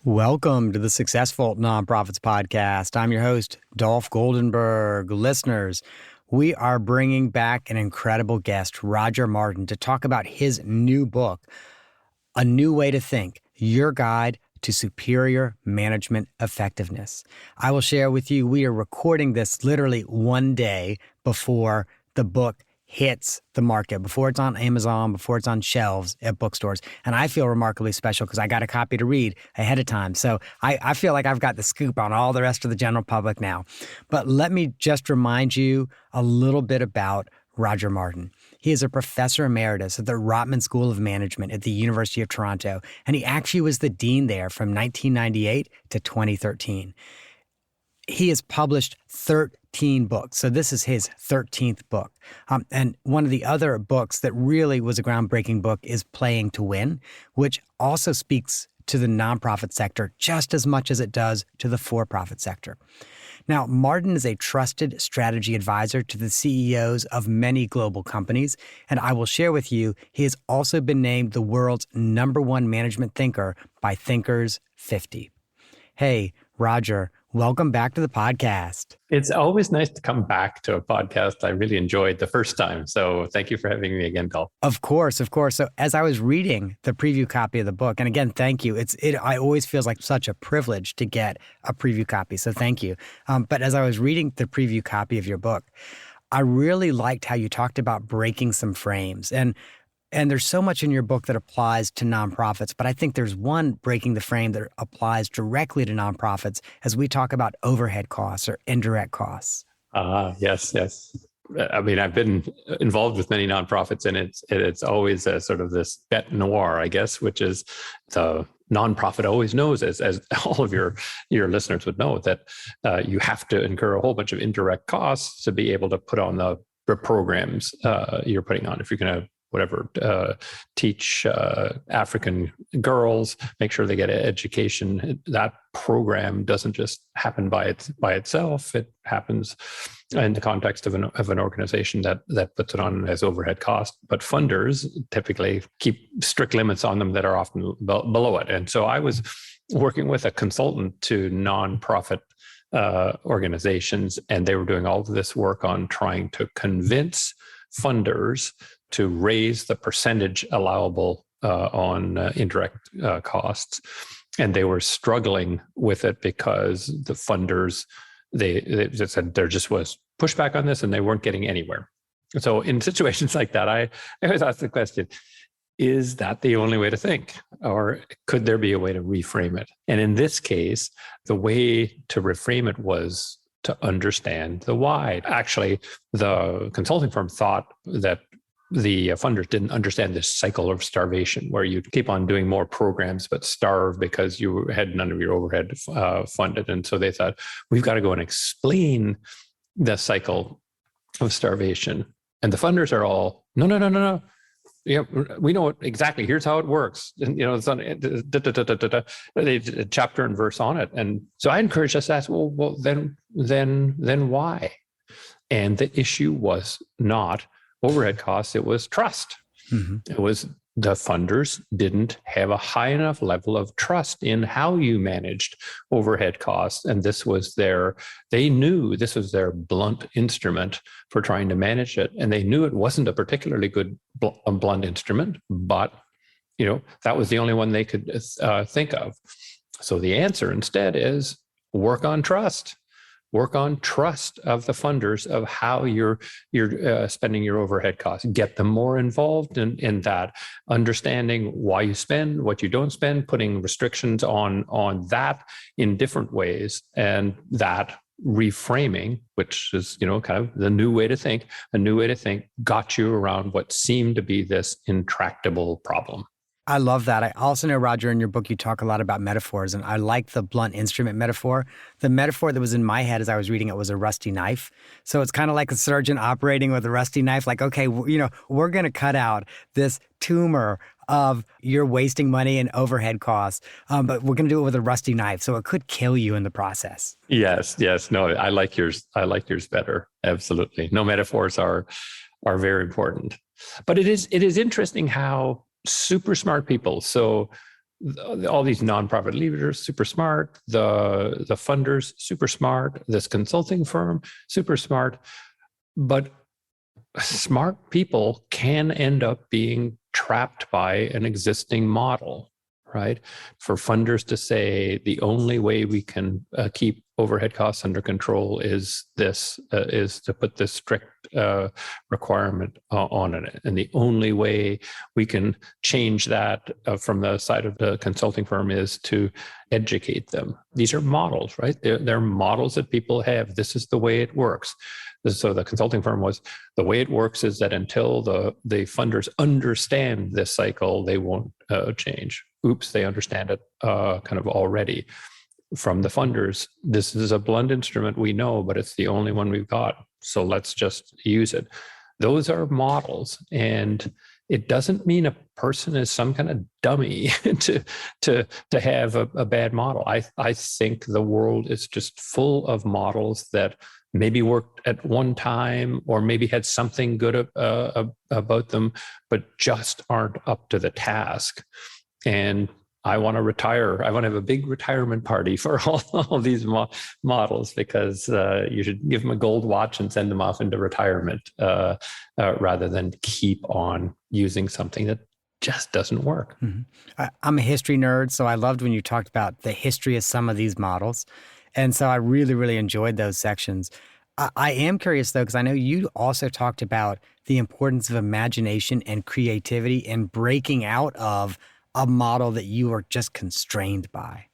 Welcome to the Successful Nonprofits Podcast. I'm your host, Dolph Goldenberg. Listeners, we are bringing back an incredible guest, Roger Martin, to talk about his new book, A New Way to Think, Your Guide to Superior Management Effectiveness. I will share with you, we are recording this literally one day before the book hits the market, before it's on Amazon, before it's on shelves at bookstores. And I feel remarkably special because I got a copy to read ahead of time. So I feel like I've got the scoop on all the rest of the general public now. But let me just remind you a little bit about Roger Martin. He is a professor emeritus at the Rotman School of Management at the University of Toronto, and he actually was the dean there from 1998 to 2013. He has published 13 books. So this is his 13th book. And one of the other books that really was a groundbreaking book is Playing to Win, which also speaks to the nonprofit sector just as much as it does to the for-profit sector. Now, Martin is a trusted strategy advisor to the CEOs of many global companies. And I will share with you, he has also been named the world's #1 management thinker by Thinkers 50. Hey, Roger, welcome back to the podcast. It's always nice to come back to a podcast I really enjoyed the first time. So thank you for having me again, Dolph. Of course. So as I was reading the preview copy of the book, and again, thank you. I always feels like such a privilege to get a preview copy. So thank you. But as I was reading the preview copy of your book, I really liked how you talked about breaking some frames. And there's so much in your book that applies to nonprofits, but I think there's one breaking the frame that applies directly to nonprofits as we talk about overhead costs or indirect costs. Yes. I mean, I've been involved with many nonprofits, and it's always a sort of this bête noire, I guess, which is the nonprofit always knows, as all of your listeners would know, that you have to incur a whole bunch of indirect costs to be able to put on the programs you're putting on. If you're going to teach African girls, make sure they get an education. That program doesn't just happen by itself. It happens in the context of an organization that puts it on as overhead cost. But funders typically keep strict limits on them that are often below it. And so I was working with a consultant to nonprofit organizations, and they were doing all of this work on trying to convince funders to raise the percentage allowable on indirect costs. And they were struggling with it because the funders, they just said there just was pushback on this and they weren't getting anywhere. So in situations like that, I always ask the question, is that the only way to think? Or could there be a way to reframe it? And in this case, the way to reframe it was to understand the why. Actually, the consulting firm thought that the funders didn't understand this cycle of starvation, where you keep on doing more programs but starve because you had none of your overhead funded. And so they thought, we've got to go and explain the cycle of starvation. And the funders are all, no. Yeah, we know it exactly. Here's how it works. And, it's on a chapter and verse on it. And so I encourage us to ask, well, then why? And the issue was not overhead costs, it was trust. Mm-hmm. It was the funders didn't have a high enough level of trust in how you managed overhead costs. And they knew this was their blunt instrument for trying to manage it. And they knew it wasn't a particularly good blunt instrument, but that was the only one they could think of. So the answer instead is work on trust. Work on trust of the funders of how you're spending your overhead costs. Get them more involved in that, understanding why you spend, what you don't spend, putting restrictions on that in different ways, and that reframing, which is kind of the new way to think. A new way to think got you around what seemed to be this intractable problem. I love that. I also know, Roger, in your book, you talk a lot about metaphors, and I like the blunt instrument metaphor. The metaphor that was in my head as I was reading it was a rusty knife. So it's kind of like a surgeon operating with a rusty knife, like, okay, we're going to cut out this tumor of you're wasting money and overhead costs, but we're going to do it with a rusty knife. So it could kill you in the process. Yes. No, I like yours. I like yours better. Absolutely. No, metaphors are very important. But it is interesting how super smart people. So all these nonprofit leaders, super smart, the funders, super smart, this consulting firm, super smart, but smart people can end up being trapped by an existing model, right? For funders to say the only way we can keep overhead costs under control is to put this strict requirement on it, and the only way we can change that from the side of the consulting firm is to educate them. These are models, right? They're models that people have. This is the way it works. So the consulting firm was, the way it works is that until the funders understand this cycle, they won't change. Oops, they understand it kind of already from the funders. This is a blunt instrument, we know, but it's the only one we've got. So let's just use it. Those are models. And it doesn't mean a person is some kind of dummy to have a bad model. I think the world is just full of models that maybe worked at one time or maybe had something good about them, but just aren't up to the task. And I want to retire. I want to have a big retirement party for all these models, because you should give them a gold watch and send them off into retirement rather than keep on using something that just doesn't work. Mm-hmm. I'm a history nerd, so I loved when you talked about the history of some of these models. And so I really, really enjoyed those sections. I am curious, though, because I know you also talked about the importance of imagination and creativity and breaking out of a model that you are just constrained by.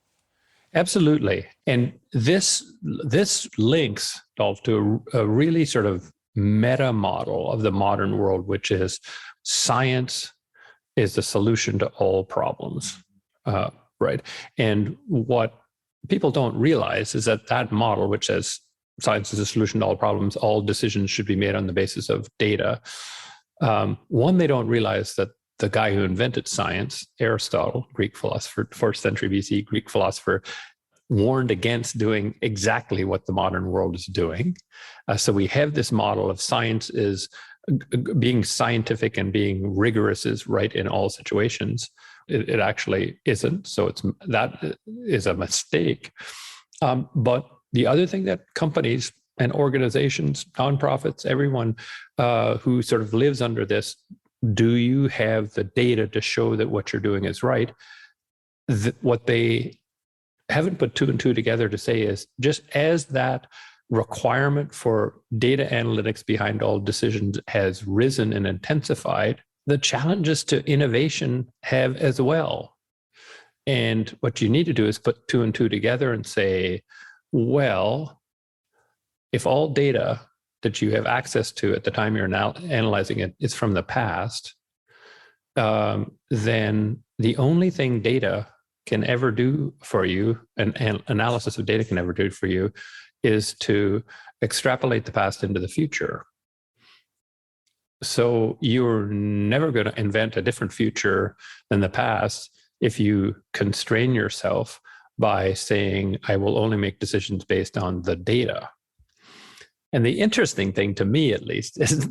Absolutely. And this links, Dolph, to a really sort of meta model of the modern world, which is science is the solution to all problems, right? And what people don't realize is that model, which says science is a solution to all problems, all decisions should be made on the basis of data. One, they don't realize that the guy who invented science, Aristotle, Greek philosopher, 4th century BC, Greek philosopher, warned against doing exactly what the modern world is doing. So we have this model of science is being scientific and being rigorous is right in all situations. It actually isn't. So that is a mistake. But the other thing that companies and organizations, nonprofits, everyone who sort of lives under this, do you have the data to show that what you're doing is right? What they haven't put two and two together to say is, just as that requirement for data analytics behind all decisions has risen and intensified, the challenges to innovation have as well. And what you need to do is put two and two together and say, well, if all data that you have access to at the time you're now analyzing it is from the past, then the only thing data can ever do for you, and analysis of data can ever do for you, is to extrapolate the past into the future. So you're never going to invent a different future than the past if you constrain yourself by saying, I will only make decisions based on the data. And the interesting thing, to me at least, is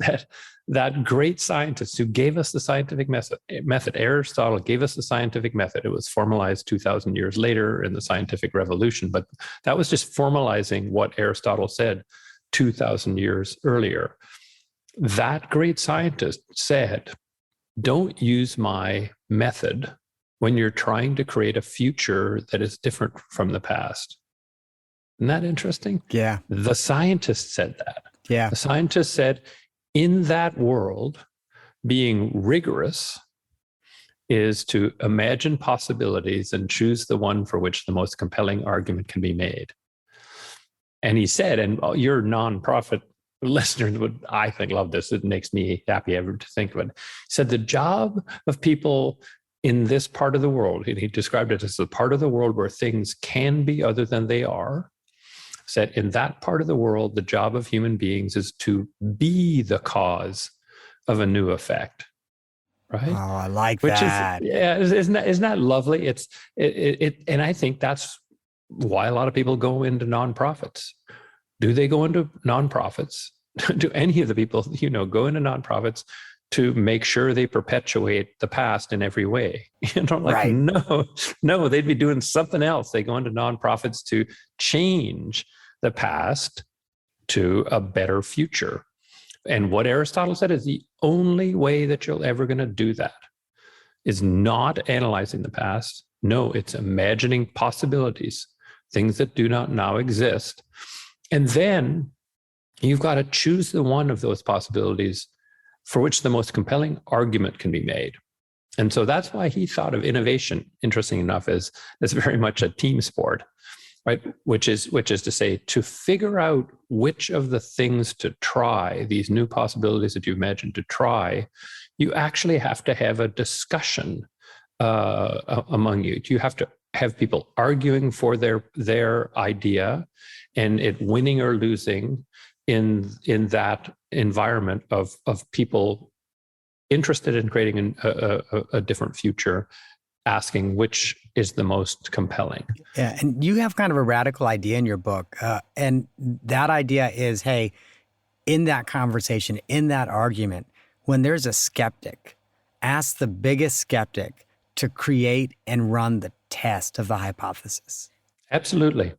that great scientist who gave us the scientific method, Aristotle gave us the scientific method. It was formalized 2,000 years later in the scientific revolution, but that was just formalizing what Aristotle said 2,000 years earlier. That great scientist said, don't use my method when you're trying to create a future that is different from the past. Isn't that interesting? Yeah. The scientist said that. Yeah. The scientist said, in that world, being rigorous is to imagine possibilities and choose the one for which the most compelling argument can be made. And he said, and your nonprofit listeners would, I think, love this. It makes me happy ever to think of it. He said, the job of people in this part of the world, and he described it as the part of the world where things can be other than they are, said in that part of the world, the job of human beings is to be the cause of a new effect. Right? Oh, I like Which that. Isn't that lovely? And I think that's why a lot of people go into nonprofits. Do they go into nonprofits? Do any of the people, go into nonprofits to make sure they perpetuate the past in every way. Like, no, they'd be doing something else. They go into nonprofits to change the past to a better future. And what Aristotle said is the only way that you're ever going to do that is not analyzing the past. No, it's imagining possibilities, things that do not now exist. And then you've got to choose the one of those possibilities for which the most compelling argument can be made. And so that's why he thought of innovation, interesting enough, as very much a team sport, right? Which is to say, to figure out which of the things to try, these new possibilities that you imagined to try, you actually have to have a discussion among you. You have to have people arguing for their idea, and it winning or losing in that environment of people interested in creating a different future, asking which is the most compelling. Yeah, and you have kind of a radical idea in your book, and that idea is, hey, in that conversation, in that argument, when there's a skeptic, ask the biggest skeptic to create and run the test of the hypothesis. Absolutely,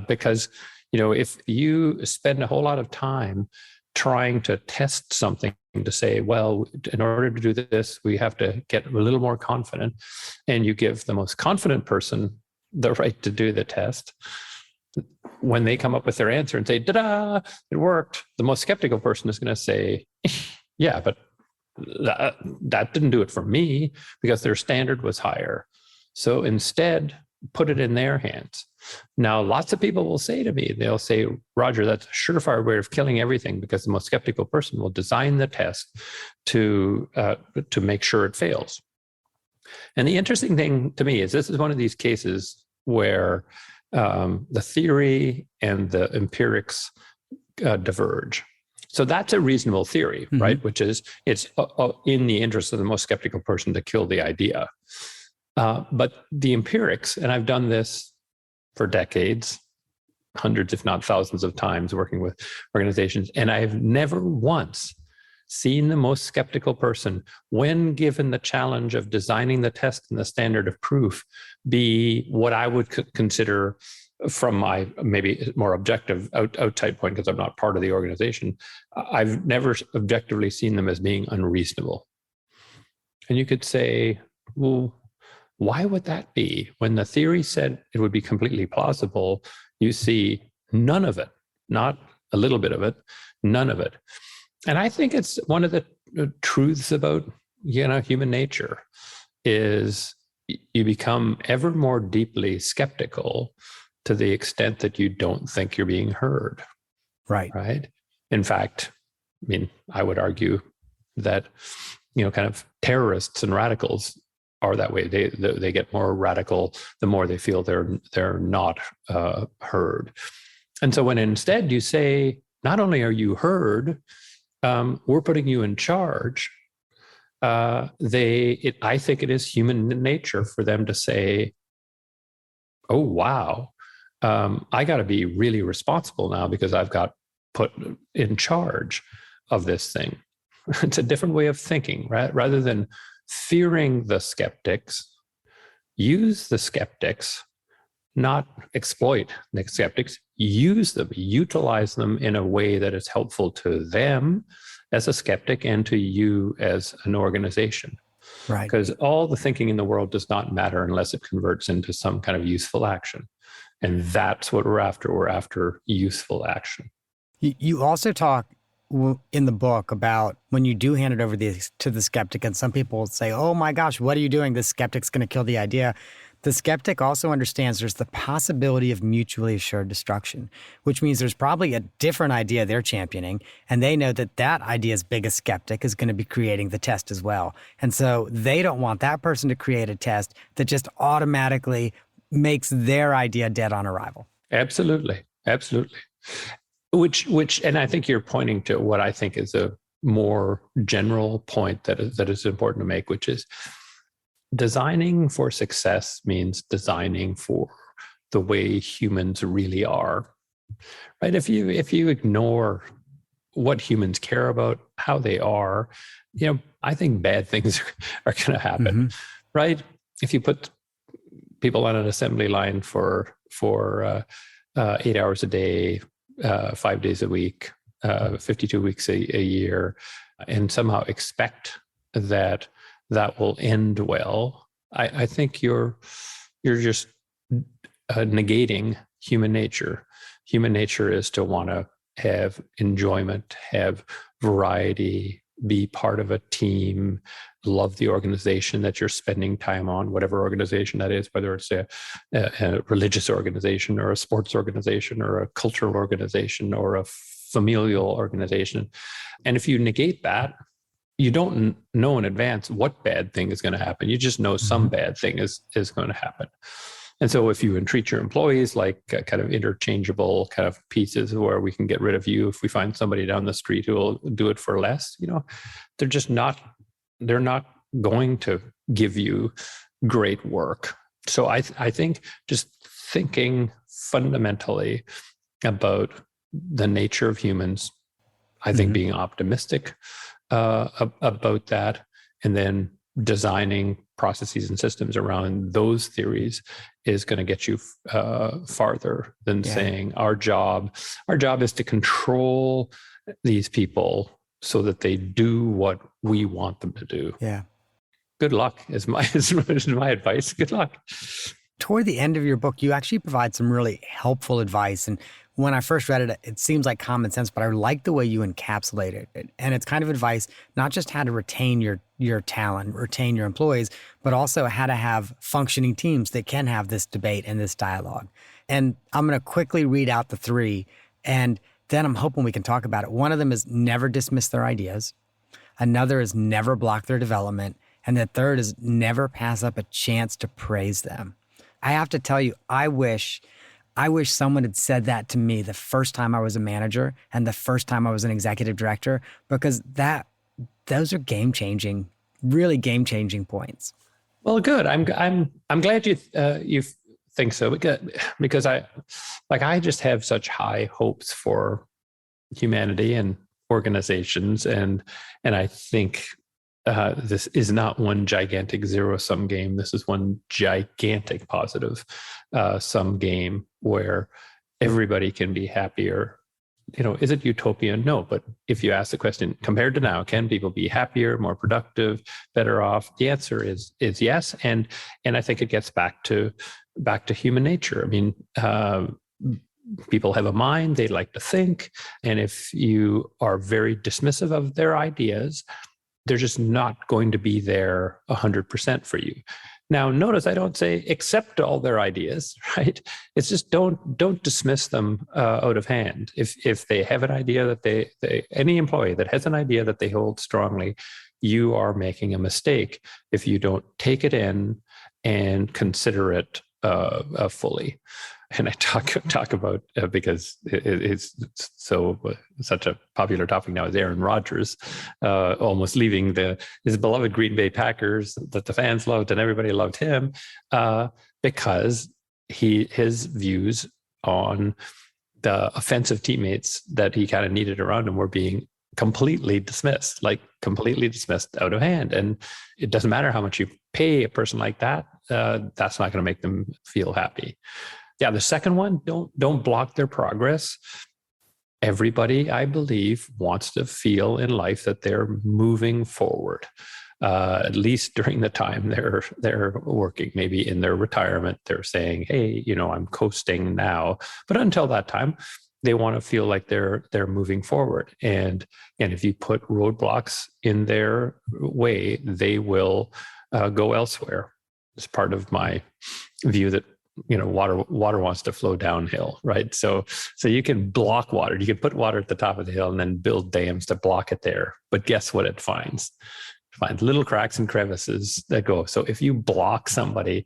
because if you spend a whole lot of time trying to test something to say, well, in order to do this, we have to get a little more confident, and you give the most confident person the right to do the test, when they come up with their answer and say, ta-da, it worked, the most skeptical person is going to say, yeah, but that didn't do it for me, because their standard was higher. So instead, put it in their hands. Now, lots of people will say to me, they'll say, Roger, that's a surefire way of killing everything, because the most skeptical person will design the test to make sure it fails. And the interesting thing to me is this is one of these cases where the theory and the empirics diverge. So that's a reasonable theory, right? Which is, it's in the interest of the most skeptical person to kill the idea. But the empirics, and I've done this for decades, hundreds, if not thousands of times working with organizations, and I've never once seen the most skeptical person, when given the challenge of designing the test and the standard of proof, be what I would consider, from my maybe more objective outside point, because I'm not part of the organization, I've never objectively seen them as being unreasonable. And you could say, well, why would that be? When the theory said it would be completely plausible, you see none of it, not a little bit of it, none of it. And I think it's one of the truths about, human nature is you become ever more deeply skeptical to the extent that you don't think you're being heard. Right. Right. In fact, I would argue that, kind of terrorists and radicals are that way. They get more radical the more they feel they're not heard. And so when instead you say, not only are you heard, we're putting you in charge, I think it is human nature for them to say, oh, wow, I got to be really responsible now because I've got put in charge of this thing. It's a different way of thinking, right? Rather than fearing the skeptics, use the skeptics, not exploit the skeptics, use them, utilize them in a way that is helpful to them as a skeptic and to you as an organization. Right. Because all the thinking in the world does not matter unless it converts into some kind of useful action. And that's what we're after. We're after useful action. You also talk in the book about when you do hand it over to the skeptic, and some people will say, oh my gosh, what are you doing? This skeptic's going to kill the idea. The skeptic also understands there's the possibility of mutually assured destruction, which means there's probably a different idea they're championing, and they know that that idea's biggest skeptic is going to be creating the test as well. And so they don't want that person to create a test that just automatically makes their idea dead on arrival. Absolutely. Absolutely. Which, and I think you're pointing to what I think is a more general point that is important to make, which is designing for success means designing for the way humans really are, right? If you ignore what humans care about, how they are, I think bad things are going to happen, Mm-hmm. right? If you put people on an assembly line for 8 hours a day, 5 days a week, 52 weeks a year, and somehow expect that will end well, I think you're just negating human nature. Human nature is to want to have enjoyment, have variety, be part of a team, love the organization that you're spending time on, whatever organization that is, whether it's a religious organization or a sports organization or a cultural organization or a familial organization. And if you negate that, you don't know in advance what bad thing is going to happen. You just know some bad thing is going to happen. And so if you treat your employees like kind of interchangeable kind of pieces where we can get rid of you if we find somebody down the street who will do it for less, they're not going to give you great work. So I think just thinking fundamentally about the nature of humans, I think being optimistic about that, and then designing processes and systems around those theories is going to get you farther than saying our job is to control these people so that they do what we want them to do. Yeah. Good luck is my advice. Good luck. Toward the end of your book, you actually provide some really helpful advice. And when I first read it, it seems like common sense, but I like the way you encapsulate it. And it's kind of advice, not just how to retain your talent, retain your employees, but also how to have functioning teams that can have this debate and this dialogue. And I'm going to quickly read out the 3, and then I'm hoping we can talk about it. One of them is never dismiss their ideas. Another is never block their development. And the third is never pass up a chance to praise them. I have to tell you, I wish someone had said that to me the first time I was a manager and the first time I was an executive director, because those are game-changing, really game-changing points. Well, good. I'm glad you think so, because I just have such high hopes for humanity and organizations, and I think this is not one gigantic zero-sum game. This is one gigantic positive sum game where everybody can be happier. Is it utopian? No, but if you ask the question, compared to now, can people be happier, more productive, better off? The answer is yes, and I think it gets back to human nature. I mean, people have a mind; they like to think, and if you are very dismissive of their ideas, they're just not going to be there 100% for you. Now, notice I don't say accept all their ideas, right? It's just don't dismiss them out of hand. If they have an idea that any employee that has an idea that they hold strongly, you are making a mistake if you don't take it in and consider it fully. And I talk about because it's such a popular topic now is Aaron Rodgers almost leaving his beloved Green Bay Packers that the fans loved and everybody loved him because his views on the offensive teammates that he kind of needed around him were being completely dismissed out of hand. And it doesn't matter how much you pay a person like that, that's not going to make them feel happy. Yeah, the second one, don't block their progress. Everybody, I believe, wants to feel in life that they're moving forward, at least during the time they're working. Maybe in their retirement, they're saying, "Hey, I'm coasting now." But until that time, they want to feel like they're moving forward. And if you put roadblocks in their way, they will go elsewhere. It's part of my view that water wants to flow downhill, right? So you can block water. You can put water at the top of the hill and then build dams to block it there. But guess what it finds? It finds little cracks and crevices that go. So if you block somebody,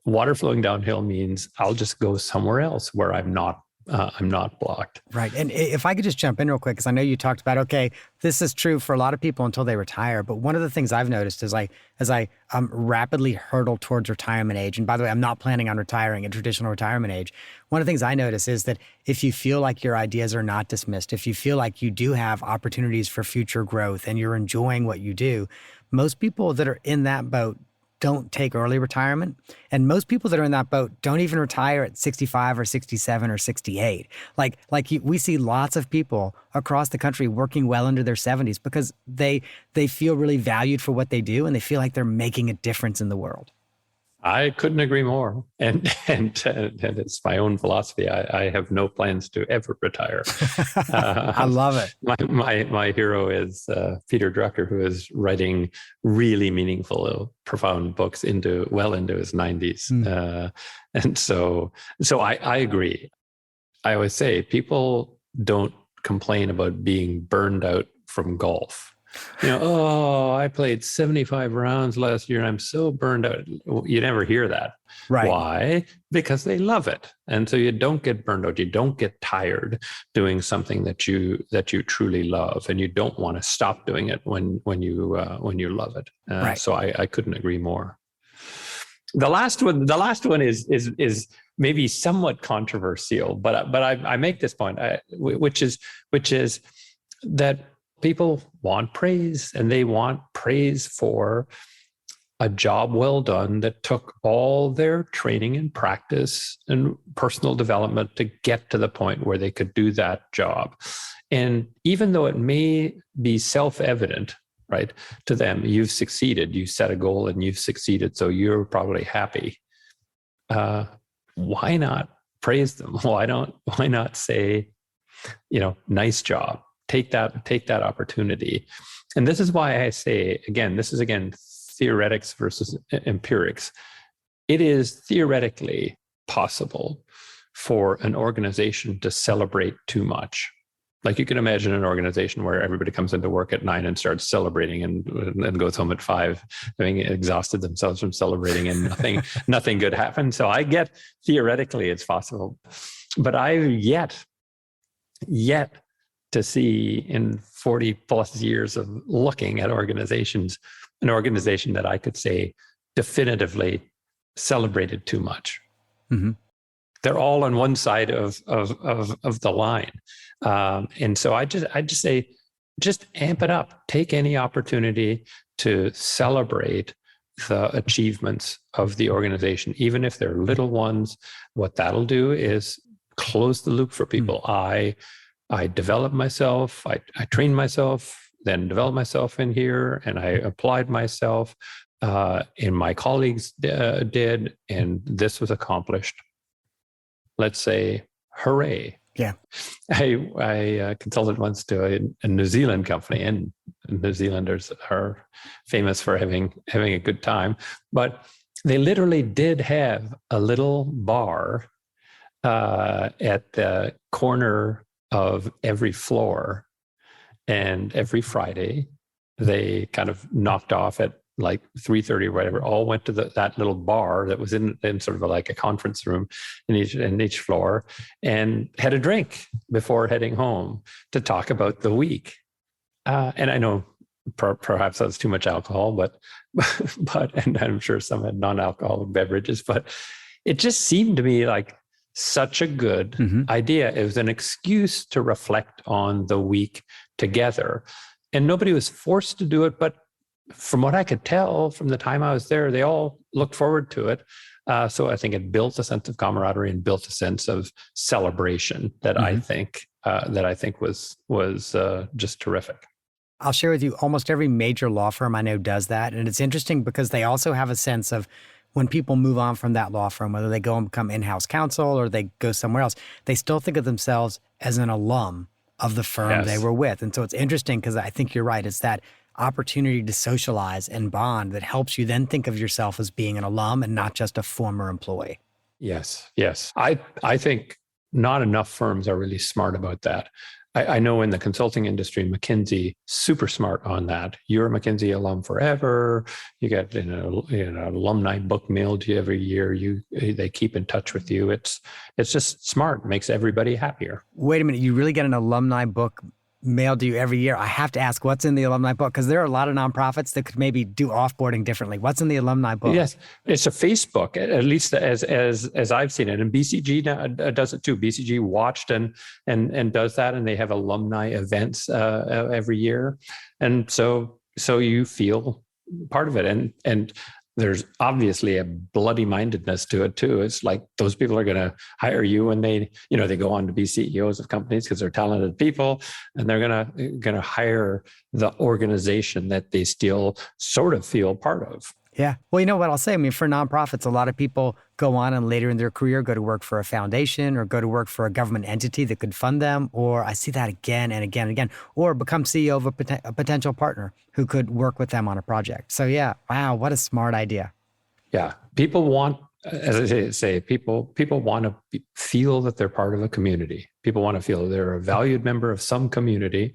water flowing downhill means I'll just go somewhere else where I'm not I'm not blocked. Right. And if I could just jump in real quick, because I know you talked about, okay, this is true for a lot of people until they retire. But one of the things I've noticed is as I rapidly hurtle towards retirement age, and by the way, I'm not planning on retiring at traditional retirement age. One of the things I notice is that if you feel like your ideas are not dismissed, if you feel like you do have opportunities for future growth and you're enjoying what you do, most people that are in that boat don't take early retirement. And most people that are in that boat don't even retire at 65 or 67 or 68. We see lots of people across the country working well into their 70s because they feel really valued for what they do and they feel like they're making a difference in the world. I couldn't agree more. And it's my own philosophy. I have no plans to ever retire. I love it. My hero is Peter Drucker, who is writing really meaningful, profound books well into his 90s. And so I agree. I always say people don't complain about being burned out from golf. I played 75 rounds last year and I'm so burned out. You never hear that. Right. Why? Because they love it. And so you don't get burned out. You don't get tired doing something that you truly love, and you don't want to stop doing it when you love it. Right. So I couldn't agree more. The last one is maybe somewhat controversial, but I make this point, which is that people want praise, and they want praise for a job well done that took all their training and practice and personal development to get to the point where they could do that job. And even though it may be self-evident, right, to them, you've succeeded, you set a goal and you've succeeded, so you're probably happy. Why not praise them? Why not say, nice job? Take that opportunity. And this is why I say, this is theoretics versus empirics. It is theoretically possible for an organization to celebrate too much. Like you can imagine an organization where everybody comes into work at 9 and starts celebrating and goes home at 5, having exhausted themselves from celebrating, and nothing good happens. So I get theoretically it's possible, but I've yet to see in 40 plus years of looking at organizations, an organization that I could say definitively celebrated too much. Mm-hmm. They're all on one side of the line. And so I just say, just amp it up. Take any opportunity to celebrate the achievements of the organization, even if they're little ones. What that'll do is close the loop for people. Mm-hmm. I developed myself, I trained myself, then developed myself in here, and I applied myself, and my colleagues did, and this was accomplished. Let's say, hooray. Yeah. I consulted once to a New Zealand company, and New Zealanders are famous for having a good time, but they literally did have a little bar at the corner of every floor, and every Friday they kind of knocked off at like 3:30 or whatever, all went to that little bar that was in sort of like a conference room in each floor, and had a drink before heading home to talk about the week. And I know perhaps that's too much alcohol, but and I'm sure some had non-alcoholic beverages, but it just seemed to me like such a good idea. It was an excuse to reflect on the week together. And nobody was forced to do it, but from what I could tell from the time I was there, they all looked forward to it. So I think it built a sense of camaraderie and built a sense of celebration that I think was just terrific. I'll share with you, almost every major law firm I know does that. And it's interesting because they also have a sense of when people move on from that law firm, whether they go and become in-house counsel or they go somewhere else, they still think of themselves as an alum of the firm they were with. And so it's interesting because I think you're right. It's that opportunity to socialize and bond that helps you then think of yourself as being an alum and not just a former employee. Yes. I think not enough firms are really smart about that. I know in the consulting industry, McKinsey, super smart on that. You're a McKinsey alum forever. You get an alumni book mailed to you every year. They keep in touch with you. It's just smart. Makes everybody happier. Wait a minute, you really get an alumni book mailed to you every year? I have to ask, what's in the alumni book? Because there are a lot of nonprofits that could maybe do offboarding differently. What's in the alumni book? Yes, it's a Facebook, at least as I've seen it. And BCG does it too. BCG watched and does that, and they have alumni events every year, and so you feel part of it. And there's obviously a bloody mindedness to it too. It's like those people are going to hire you, and they go on to be CEOs of companies because they're talented people, and they're going to hire the organization that they still sort of feel part of. Yeah. Well, you know what I'll say? I mean, for nonprofits, a lot of people go on and later in their career go to work for a foundation or go to work for a government entity that could fund them. Or I see that again and again and again, or become CEO of a potential partner who could work with them on a project. So yeah, wow, what a smart idea. Yeah. People want, as I say, people want to feel that they're part of a community. People want to feel they're a valued member of some community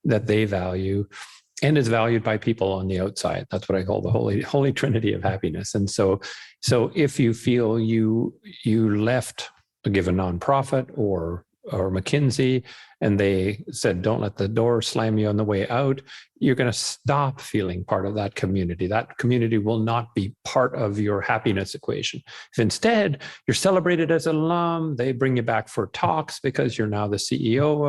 that they value and is valued by people on the outside. That's what I call the holy trinity of happiness. And so if you feel you left a given nonprofit or McKinsey, and they said, don't let the door slam you on the way out, you're going to stop feeling part of that community. That community will not be part of your happiness equation. If instead you're celebrated as an alum, they bring you back for talks because you're now the CEO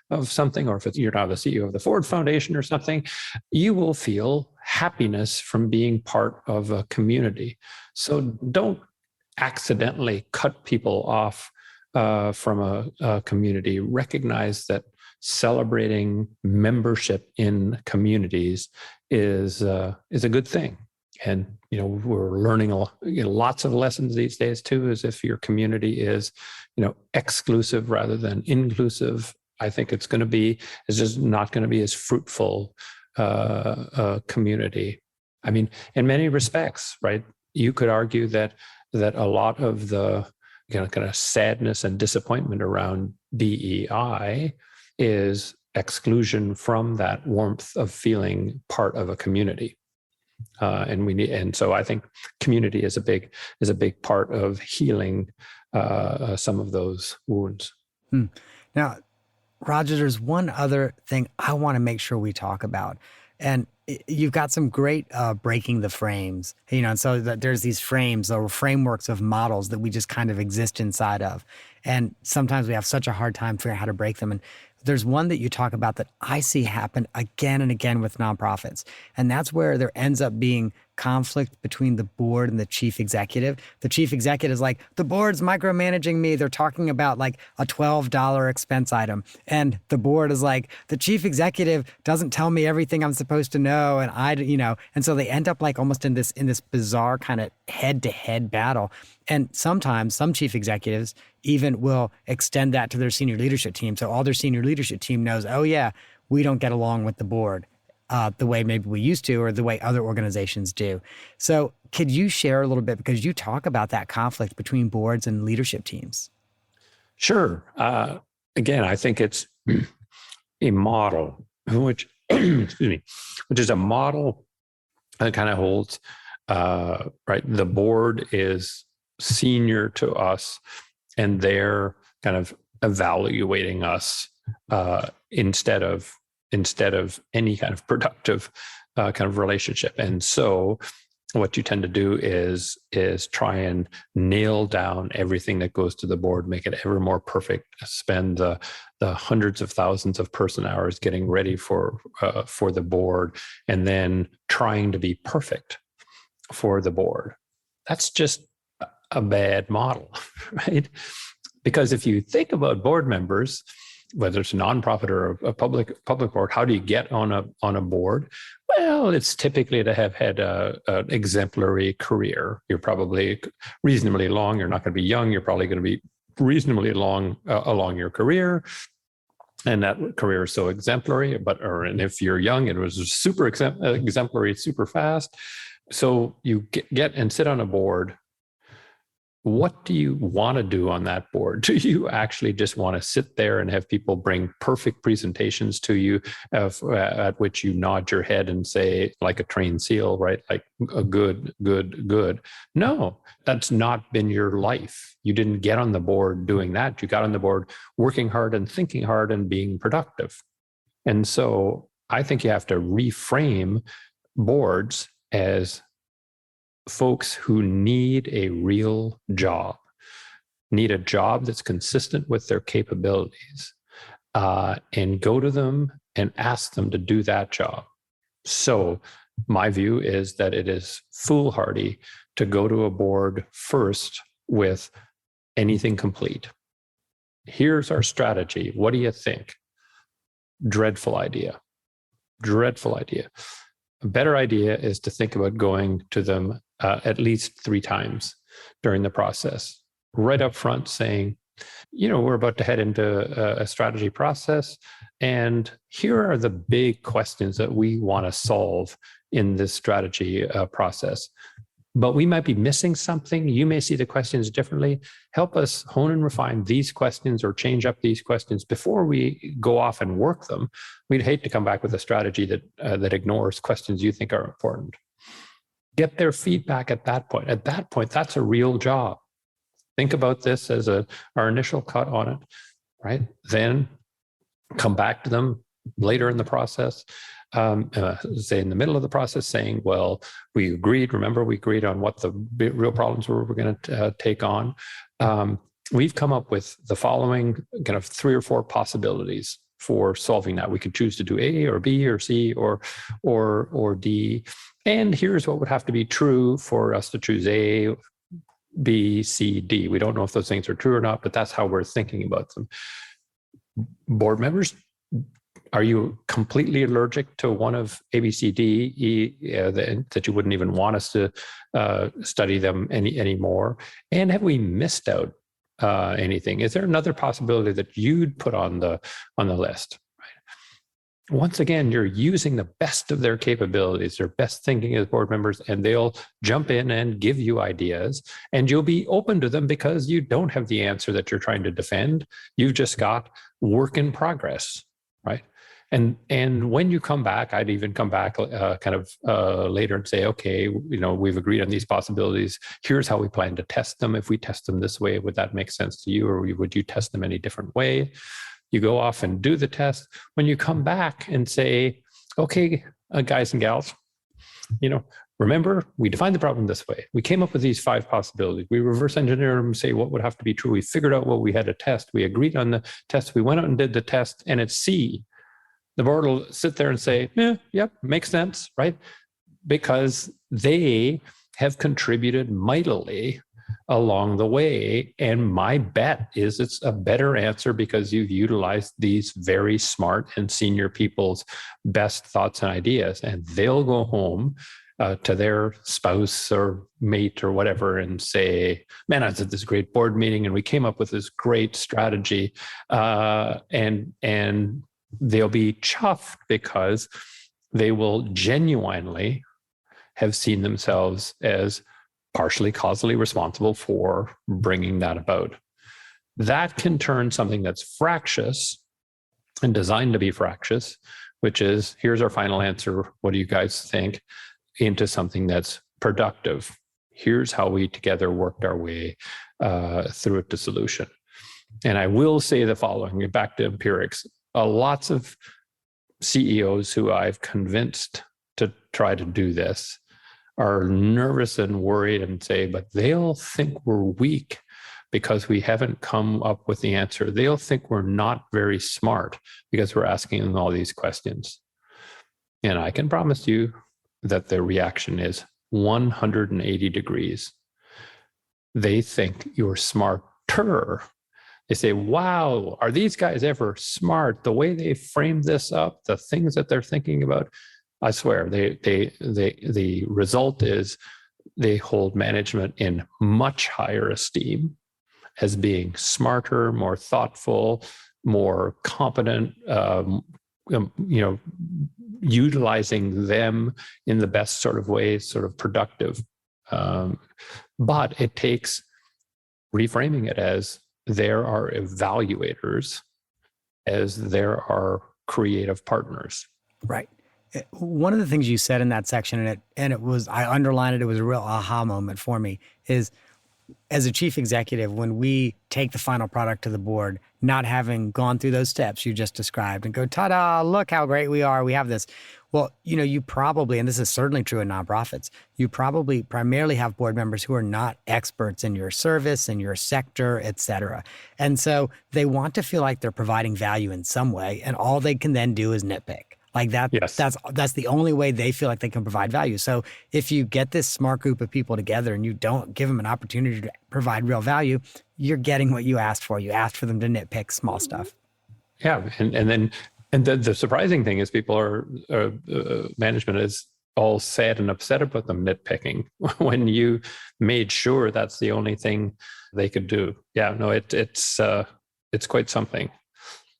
of something, or if you're now the CEO of the Ford Foundation or something, you will feel happiness from being part of a community. So don't accidentally cut people off from a community. Recognize that celebrating membership in communities is a good thing. And we're learning lots of lessons these days too. As if your community is exclusive rather than inclusive, I think it's just not going to be as fruitful a community. I mean, in many respects, right? You could argue that a lot of the kind of sadness and disappointment around DEI is exclusion from that warmth of feeling part of a community. And so I think community is a big part of healing some of those wounds. Now, Roger, there's one other thing I want to make sure we talk about. And you've got some great breaking the frames, and so that there's these frames or frameworks of models that we just kind of exist inside of. And sometimes we have such a hard time figuring out how to break them. And there's one that you talk about that I see happen again and again with nonprofits. And that's where there ends up being conflict between the board and the chief executive. The chief executive is like, the board's micromanaging me. They're talking about like a $12 expense item. And the board is like, the chief executive doesn't tell me everything I'm supposed to know. And and so they end up like almost in this bizarre kind of head-to-head battle. And sometimes some chief executives even will extend that to their senior leadership team. So all their senior leadership team knows, oh yeah, we don't get along with the board the way maybe we used to, or the way other organizations do. So could you share a little bit, because you talk about that conflict between boards and leadership teams? Sure. Again, I think it's a model, which is a model that kind of holds, right? The board is senior to us, and they're kind of evaluating us instead of any kind of productive kind of relationship. And so what you tend to do is try and nail down everything that goes to the board, make it ever more perfect, spend the hundreds of thousands of person hours getting ready for the board, and then trying to be perfect for the board. That's just a bad model, right? Because if you think about board members, whether it's a nonprofit or a public board, how do you get on a board? Well, it's typically to have had an exemplary career. You're probably reasonably long. You're not going to be young. You're probably going to be reasonably long along your career. And that career is so exemplary. And if you're young, it was super exemplary, super fast. So you get and sit on a board what do you want to do on that board? Do you actually just want to sit there and have people bring perfect presentations to you at which you nod your head and say, like a trained seal, right? Like a good, good, good. No, that's not been your life. You didn't get on the board doing that. You got on the board working hard and thinking hard and being productive. And so I think you have to reframe boards as folks who need a real job, need a job that's consistent with their capabilities, and go to them and ask them to do that job. So my view is that it is foolhardy to go to a board first with anything complete. Here's our strategy. What do you think? Dreadful idea. Dreadful idea. A better idea is to think about going to them at least 3 times during the process, right up front, saying, we're about to head into a strategy process, and here are the big questions that we want to solve in this strategy process. But we might be missing something. You may see the questions differently. Help us hone and refine these questions or change up these questions before we go off and work them. We'd hate to come back with a strategy that ignores questions you think are important. Get their feedback at that point. At that point, that's a real job. Think about this as our initial cut on it, right? Then come back to them later in the process, say in the middle of the process, saying, well, we agreed on what the real problems were we're going to take on. We've come up with the following kind of 3 or 4 possibilities for solving that. We could choose to do A or B or C or D. And here's what would have to be true for us to choose A, B, C, D. We don't know if those things are true or not, but that's how we're thinking about them. Board members, are you completely allergic to one of A, B, C, D, E, that you wouldn't even want us to study them anymore? And have we missed out anything? Is there another possibility that you'd put on the list? Right. Once again, you're using the best of their capabilities, their best thinking as board members, and they'll jump in and give you ideas, and you'll be open to them because you don't have the answer that you're trying to defend. You've just got work in progress, right? And when you come back, I'd even come back later and say, okay, we've agreed on these possibilities. Here's how we plan to test them. If we test them this way, would that make sense to you? Or would you test them any different way? You go off and do the test. When you come back and say, okay, guys and gals, remember, we defined the problem this way. We came up with these 5 possibilities. We reverse engineer them, say what would have to be true. We figured out what we had to test. We agreed on the test. We went out and did the test, and it's C. The board will sit there and say, yep, makes sense, right? Because they have contributed mightily along the way. And my bet is it's a better answer because you've utilized these very smart and senior people's best thoughts and ideas. And they'll go home to their spouse or mate or whatever and say, man, I was at this great board meeting and we came up with this great strategy. And they'll be chuffed because they will genuinely have seen themselves as partially causally responsible for bringing that about. That can turn something that's fractious and designed to be fractious, which is, here's our final answer, what do you guys think, into something that's productive. Here's how we together worked our way through it to solution. And I will say the following, back to empirics. Lots of CEOs who I've convinced to try to do this are nervous and worried and say, but they'll think we're weak because we haven't come up with the answer. They'll think we're not very smart because we're asking them all these questions. And I can promise you that their reaction is 180 degrees. They think you're smarter. They say, wow, are these guys ever smart? The way they framed this up, the things that they're thinking about, I swear, the result is they hold management in much higher esteem as being smarter, more thoughtful, more competent, utilizing them in the best sort of ways, sort of productive. But it takes reframing it as there are evaluators as there are creative partners. Right. One of the things you said in that section, and it was, I underlined it, it was a real aha moment for me, is as a chief executive, when we take the final product to the board, not having gone through those steps you just described and go, ta-da, look how great we are, we have this. Well, you probably, and this is certainly true in nonprofits, you probably primarily have board members who are not experts in your service, in your sector, et cetera. And so they want to feel like they're providing value in some way, and all they can then do is nitpick. Like that, yes. That's the only way they feel like they can provide value. So if you get this smart group of people together and you don't give them an opportunity to provide real value, you're getting what you asked for. You asked for them to nitpick small stuff. Yeah, and the surprising thing is people are management is all sad and upset about them nitpicking when you made sure that's the only thing they could do. Yeah, no, it's quite something.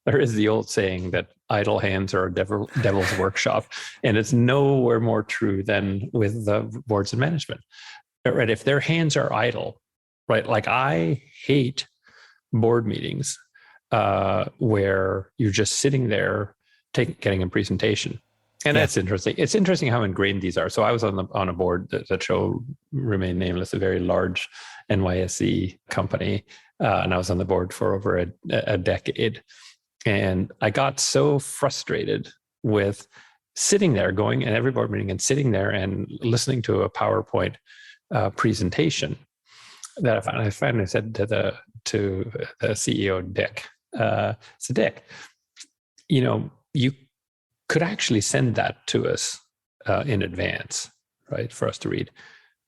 There is the old saying that idle hands are a devil's workshop, and it's nowhere more true than with the boards and management. Right? If their hands are idle, right? Like I hate board meetings where you're just sitting there getting a presentation. And that's interesting. It's interesting how ingrained these are. So I was on a board that shall remain nameless, a very large NYSE company, and I was on the board for over a decade. And I got so frustrated with sitting there, going in every board meeting and sitting there and listening to a PowerPoint presentation that I finally said to the CEO, Dick, so Dick, you could actually send that to us in advance, right, for us to read.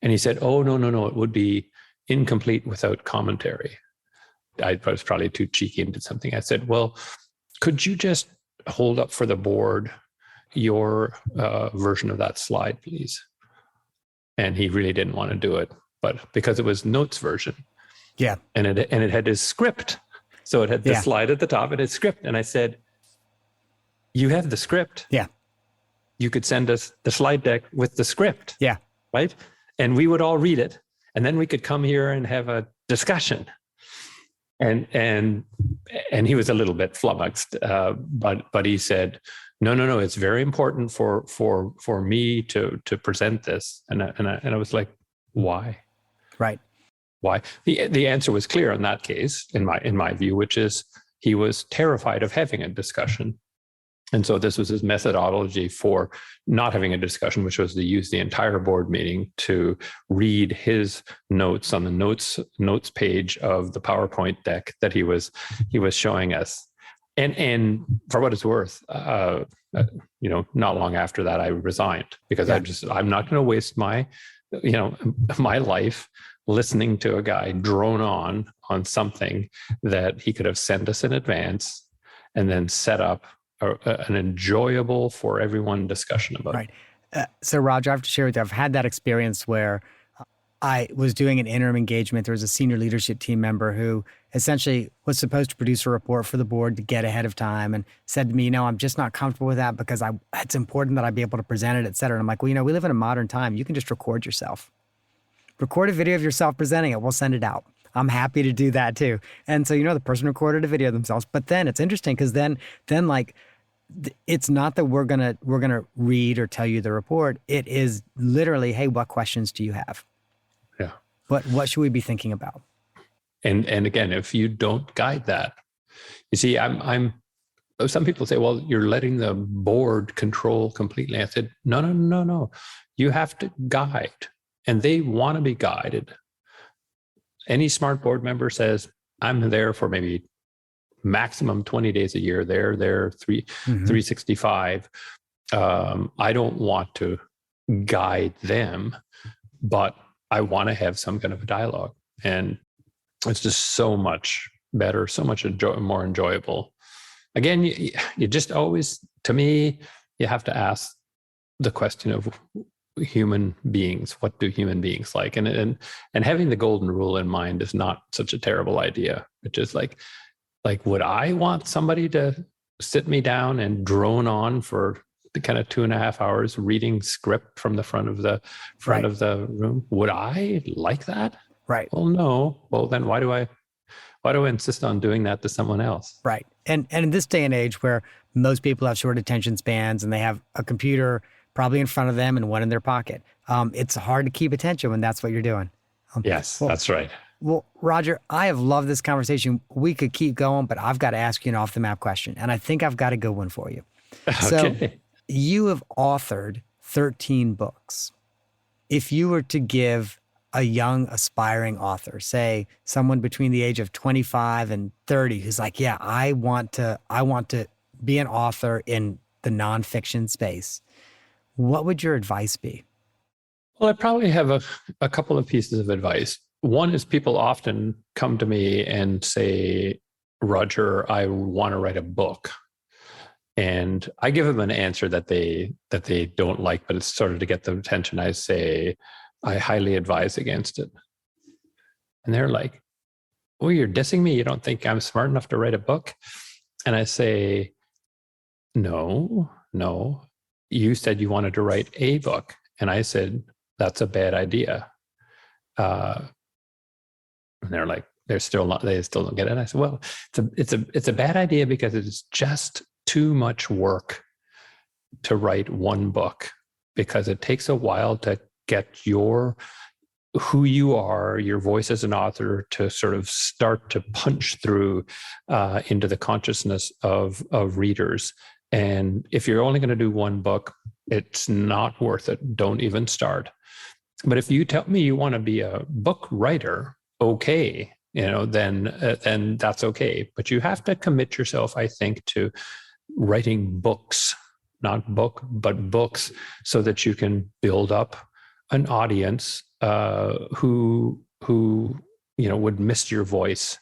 And he said, oh, no, it would be incomplete without commentary. I was probably too cheeky and did something. I said, well, could you just hold up for the board your version of that slide, please? And he really didn't want to do it, but because it was notes version. Yeah. And it had his script. So it had the slide at the top and its script. And I said, you have the script. Yeah. You could send us the slide deck with the script. Yeah. Right. And we would all read it. And then we could come here and have a discussion. And he was a little bit flummoxed, but he said, no, it's very important for me to present this. And I was like, why? Right. Why? The answer was clear in that case, in my view, which is he was terrified of having a discussion. And so this was his methodology for not having a discussion, which was to use the entire board meeting to read his notes on the notes page of the PowerPoint deck that he was showing us. And for what it's worth, not long after that, I resigned because I'm not going to waste my life listening to a guy drone on something that he could have sent us in advance and then set up an enjoyable for everyone discussion about. Right. So Roger, I have to share with you, I've had that experience where I was doing an interim engagement. There was a senior leadership team member who essentially was supposed to produce a report for the board to get ahead of time and said to me, I'm just not comfortable with that because it's important that I be able to present it, et cetera. And I'm like, well, we live in a modern time. You can just record yourself. Record a video of yourself presenting it. We'll send it out. I'm happy to do that too. And so, the person recorded a video of themselves, but then it's interesting because then like, it's not that we're gonna read or tell you the report. It is literally, hey, what questions do you have? Yeah. What should we be thinking about? And again, if you don't guide that, you see, some people say, well, you're letting the board control completely. I said, no. You have to guide, and they want to be guided. Any smart board member says, I'm there for maybe maximum 20 days a year. They're 365. I don't want to guide them, but I want to have some kind of a dialogue. And it's just so much better, so much more enjoyable. Again, you just always, to me, you have to ask the question of human beings. What do human beings like? And having the golden rule in mind is not such a terrible idea. It's just like, would I want somebody to sit me down and drone on for the kind of 2.5 hours reading script from the front of the room? Would I like that? Right. Well, no. Well, then why do I insist on doing that to someone else? Right. And in this day and age where most people have short attention spans and they have a computer probably in front of them and one in their pocket, it's hard to keep attention when that's what you're doing. Yes, Well, that's right. well, Roger, I have loved this conversation. We could keep going, but I've got to ask you an off the map question. And I think I've got a good one for you. So Okay. you have authored 13 books. If you were to give a young aspiring author, say someone between the age of 25 and 30, who's like, yeah, I want to be an author in the nonfiction space, what would your advice be? Well, I probably have a couple of pieces of advice. One is people often come to me and say, Roger, I want to write a book. And I give them an answer that they don't like, but it's sort of to get their attention. I say, I highly advise against it. And they're like, oh, you're dissing me? You don't think I'm smart enough to write a book? And I say, no. You said you wanted to write a book. And I said, that's a bad idea. And they're like, they still don't get it. And I said, well, it's a bad idea because it's just too much work to write one book, because it takes a while to get who you are, your voice as an author, to sort of start to punch through into the consciousness of readers. And if you're only going to do one book, it's not worth it. Don't even start. But if you tell me you want to be a book writer, okay, then that's okay. But you have to commit yourself, I think, to writing books, not book, but books, so that you can build up an audience who would miss your voice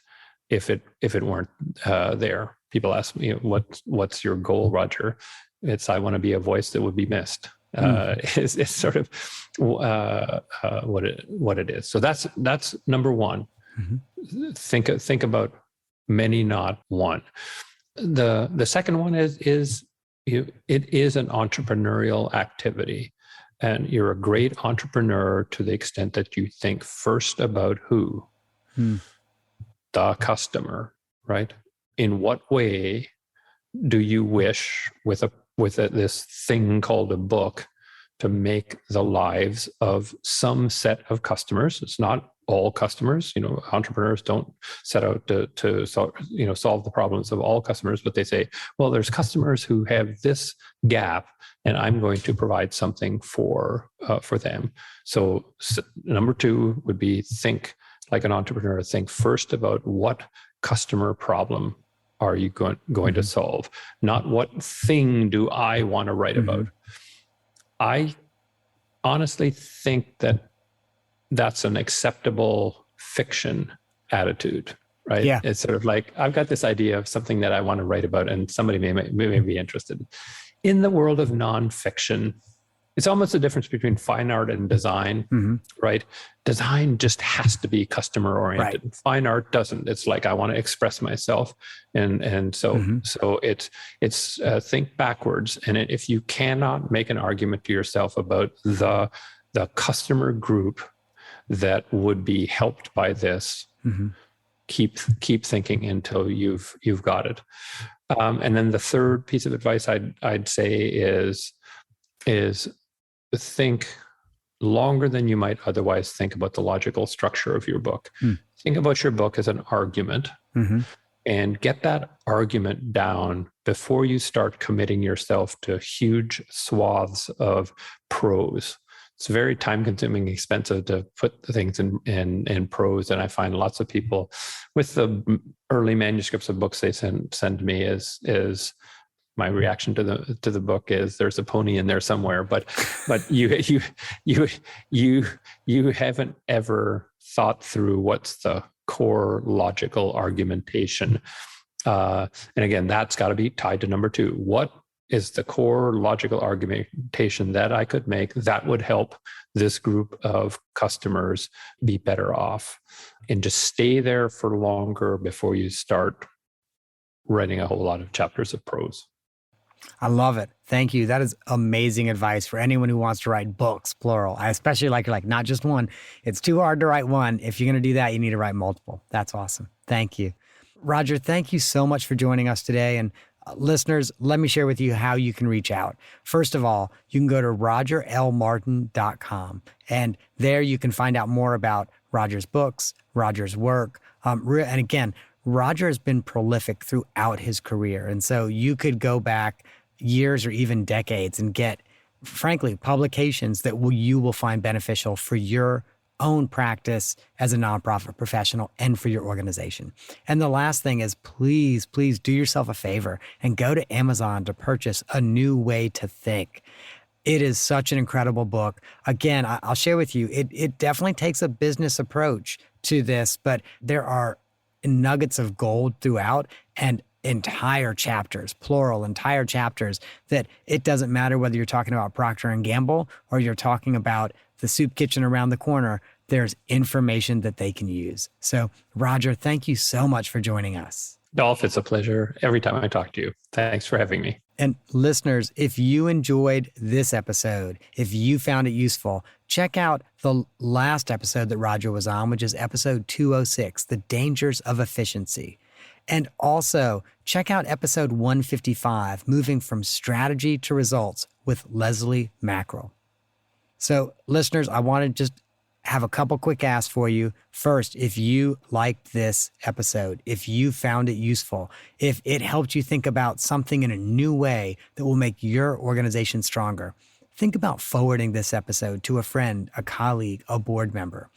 if it weren't there. People ask me, what's your goal, Roger? It's, I want to be a voice that would be missed. Is sort of what it is. So that's number one. Mm-hmm. Think about many, not one. The second one is it is an entrepreneurial activity, and you're a great entrepreneur to the extent that you think first about who? The customer, right? In what way do you wish with this thing called a book to make the lives of some set of customers? It's not all customers. Entrepreneurs don't set out to solve the problems of all customers, but they say, well, there's customers who have this gap, and I'm going to provide something for them. So number two would be, think like an entrepreneur. Think first about what customer problem are you going to solve, not what thing do I want to write about. I honestly think that that's an acceptable fiction attitude, right? Yeah. It's sort of like, I've got this idea of something that I want to write about, and somebody may be interested. In the world of nonfiction, it's almost the difference between fine art and design, right? Design just has to be customer oriented. Right. Fine art doesn't. It's like, I want to express myself, and so it's think backwards. And if you cannot make an argument to yourself about the customer group that would be helped by this, keep thinking until you've got it. And then the third piece of advice I'd say is think longer than you might otherwise think about the logical structure of your book. Think about your book as an argument, and get that argument down before you start committing yourself to huge swaths of prose. It's very time-consuming, expensive to put the things in prose, and I find lots of people with the early manuscripts of books they send me is my reaction to the book is, there's a pony in there somewhere, but you haven't ever thought through what's the core logical argumentation, and again, that's got to be tied to number two. What is the core logical argumentation that I could make that would help this group of customers be better off? And just stay there for longer before you start writing a whole lot of chapters of prose. I love it. Thank you. That is amazing advice for anyone who wants to write books, plural. I especially like not just one. It's too hard to write one. If you're going to do that, you need to write multiple. That's awesome. Thank you. Roger, thank you so much for joining us today. And listeners, let me share with you how you can reach out. First of all, you can go to rogerlmartin.com. And there you can find out more about Roger's books, Roger's work. And again, Roger has been prolific throughout his career. And so you could go back years or even decades and get, frankly, publications that you will find beneficial for your own practice as a nonprofit professional and for your organization. And the last thing is, please do yourself a favor and go to Amazon to purchase A New Way to Think. It is such an incredible book. Again, I'll share with you, it definitely takes a business approach to this, but there are nuggets of gold throughout and entire chapters, plural, entire chapters, that it doesn't matter whether you're talking about Procter & Gamble or you're talking about the soup kitchen around the corner, there's information that they can use. So, Roger, thank you so much for joining us. Dolph, it's a pleasure every time I talk to you. Thanks for having me. And listeners, if you enjoyed this episode, if you found it useful, check out the last episode that Roger was on, which is episode 206, The Dangers of Efficiency. And also check out episode 155, Moving from Strategy to Results, with Leslie Mackerel. So listeners, I want to just have a couple quick asks for you. First, if you liked this episode, if you found it useful, if it helped you think about something in a new way that will make your organization stronger, think about forwarding this episode to a friend, a colleague, a board member.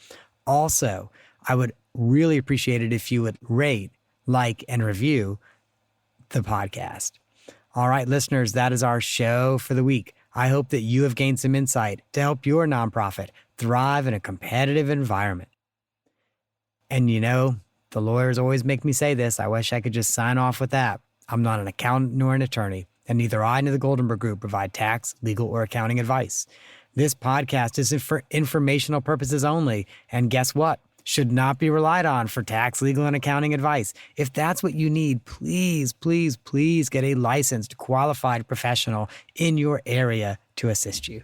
Also, I would really appreciate it if you would rate, like, and review the podcast. All right, listeners, that is our show for the week. I hope that you have gained some insight to help your nonprofit thrive in a competitive environment. And you know, the lawyers always make me say this. I wish I could just sign off with that. I'm not an accountant nor an attorney, and neither I nor the Goldenberg Group provide tax, legal, or accounting advice. This podcast is for informational purposes only, and guess what? Should not be relied on for tax, legal, and accounting advice. If that's what you need, please get a licensed, qualified professional in your area to assist you.